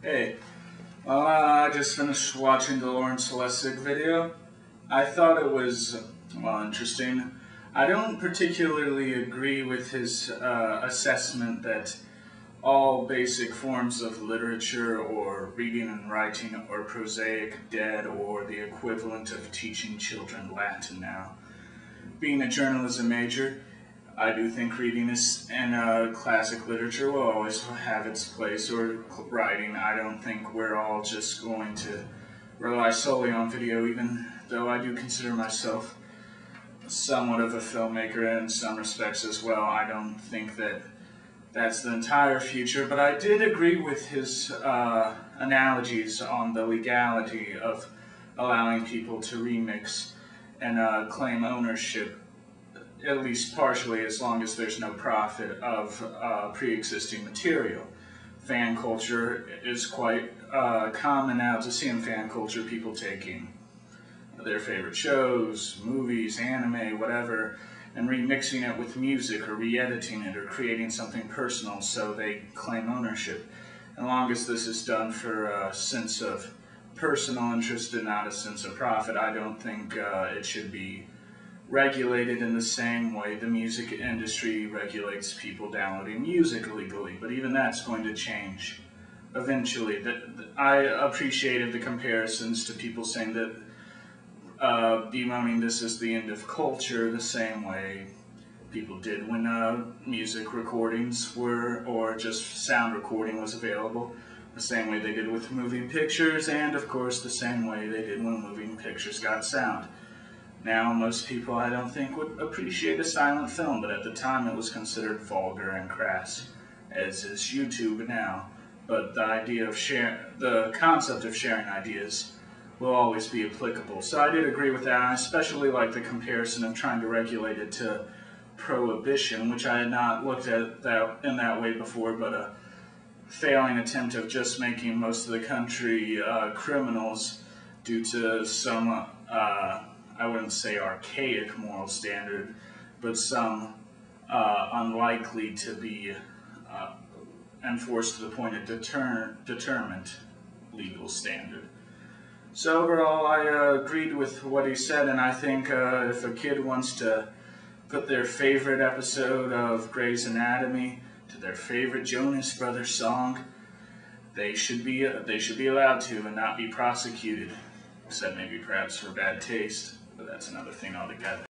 Hey, I just finished watching the Lawrence Lessig video. I thought it was, interesting. I don't particularly agree with his assessment that all basic forms of literature or reading and writing are prosaic, dead, or the equivalent of teaching children Latin now. Being a journalism major, I do think reading and classic literature will always have its place, or writing. I don't think we're all just going to rely solely on video, even though I do consider myself somewhat of a filmmaker in some respects as well. I don't think that that's the entire future, but I did agree with his analogies on the legality of allowing people to remix and claim ownership, at least partially, as long as there's no profit of pre-existing material. Fan culture is quite common now to see in fan culture people taking their favorite shows, movies, anime, whatever, and remixing it with music or re-editing it or creating something personal so they claim ownership. As long as this is done for a sense of personal interest and not a sense of profit, I don't think it should be regulated in the same way the music industry regulates people downloading music illegally, but even that's going to change eventually. I appreciated the comparisons to people saying that bemoaning this as the end of culture the same way people did when music recordings were, or just sound recording was available, the same way they did with moving pictures, and of course the same way they did when moving pictures got sound. Now, most people, I don't think, would appreciate a silent film, but at the time it was considered vulgar and crass, as is YouTube now. But the idea of the concept of sharing ideas will always be applicable. So I did agree with that. I especially like the comparison of trying to regulate it to prohibition, which I had not looked at that in that way before, but a failing attempt of just making most of the country criminals due to some I wouldn't say archaic moral standard, but some unlikely to be enforced to the point of deterrent legal standard. So overall, I agreed with what he said, and I think if a kid wants to put their favorite episode of Grey's Anatomy to their favorite Jonas Brothers song, they should be allowed to and not be prosecuted, except maybe perhaps for bad taste. But that's another thing altogether.